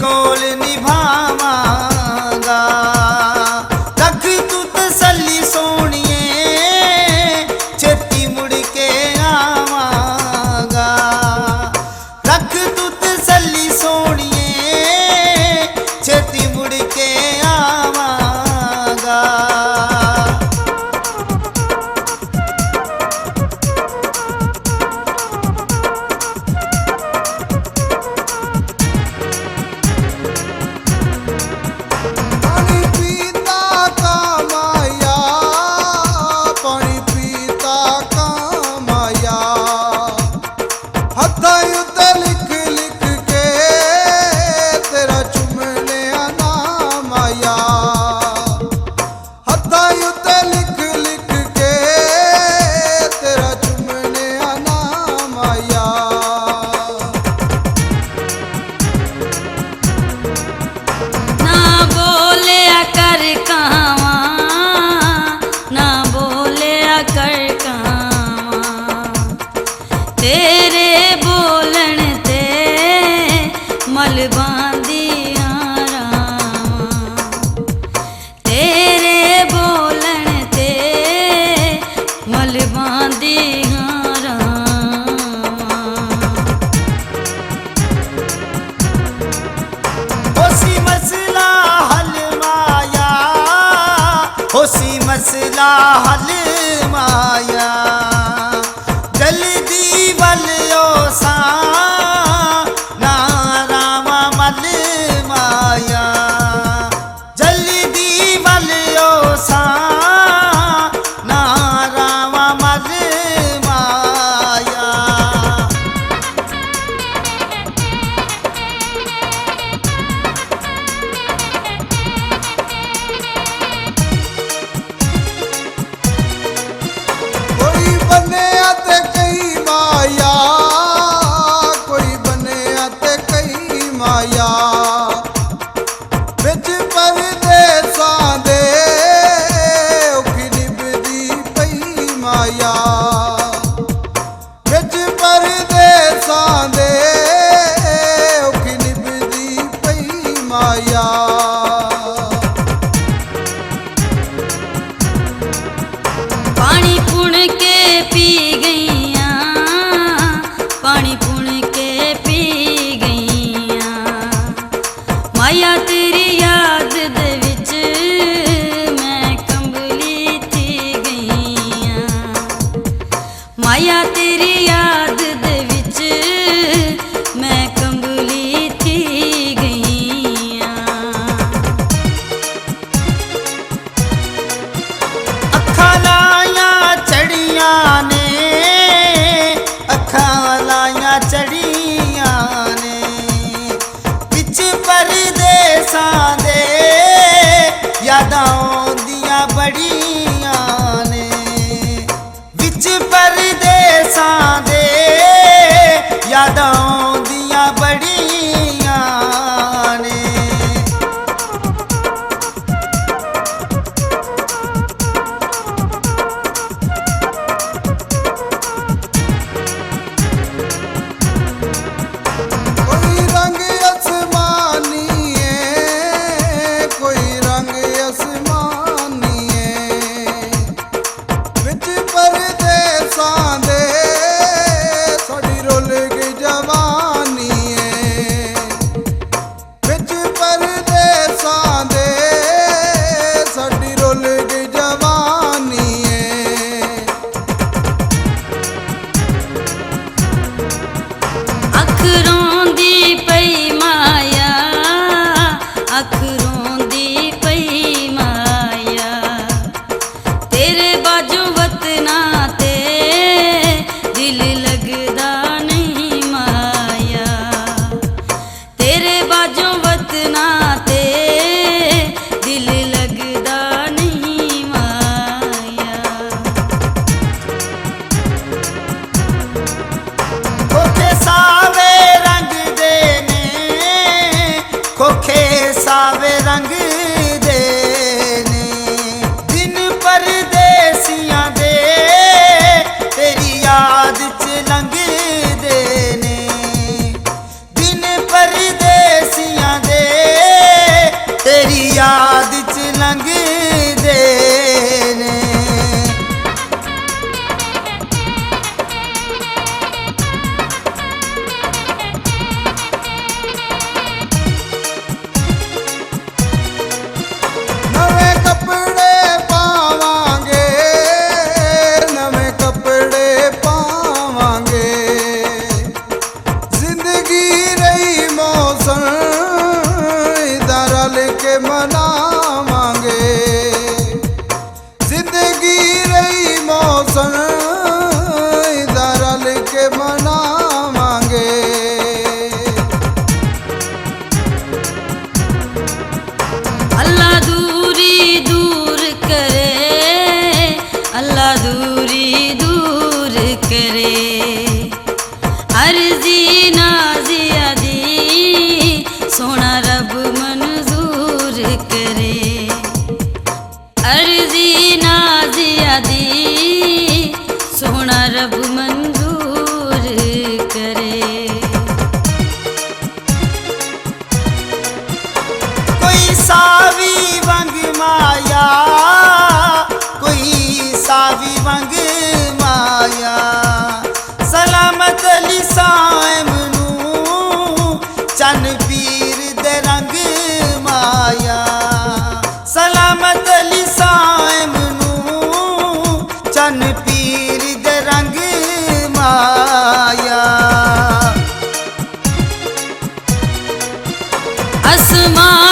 कोल निभावांगा। रख तू तसल्ली सोनिए छेती मुड़ के आवांगा। रख तू तसल्ली सोनिए छेती मुड़ के आवांगा। तेरे बोलन ते मल बांधिया रावां। तेरे बोलन ते मल बांधिया रावां। होसी मसला हल माया, होसी मसला हल माया। जल्दी वलियो सा ना रामा मल माया। जल्दी वलियो सा ना रामा मल माया। कोई बने आते कई माया, कोई बने आते कई माया। बिच परदेसां दे औखी निभदी पई माया। बिच परदेसां दे औखी निभदी पई माया। पानी पुण के पी गईया, पानी पुण के पी गईया। माया तेरी याद दे विच मैं कंबली थी गईया। माया तेरी याद दे विच मैं कंबली थी गईया। अखा लाया चढ़िया ने, अखा लाया चढ़िया ने। बिच परदेसां दे यादां औंदियां बड़िया ने। बिच परदेसां दे यादां औंदियां बड़िया ने। कोई रंग आसमानी है, कोई रंग आसमानी है। बिच परदेसां दे साडी रुल गई जवानी है। बिच परदेसां दे साडी रुल गई जवानी है। अख रोंदी पई माया, अख रोंदी पई माया। तेरे बाजू वतना ते दिल लगदा नहीं माया। तेरे बाजू वतना ते दिल लगदा नहीं माया। खोखे सावे रंग दे ने, खोखे सावे रंग दे ने। दिन परदेसियां दे तेरी याद च लंघ दे ने। दिन परदेसियां दे सावी वंग माया, कोई सावी वंग माया। सलामत अली साइम नू चन पीर दे रंग माया। सलामत अली साइम नू चन पीर दे रंग माया। आसमान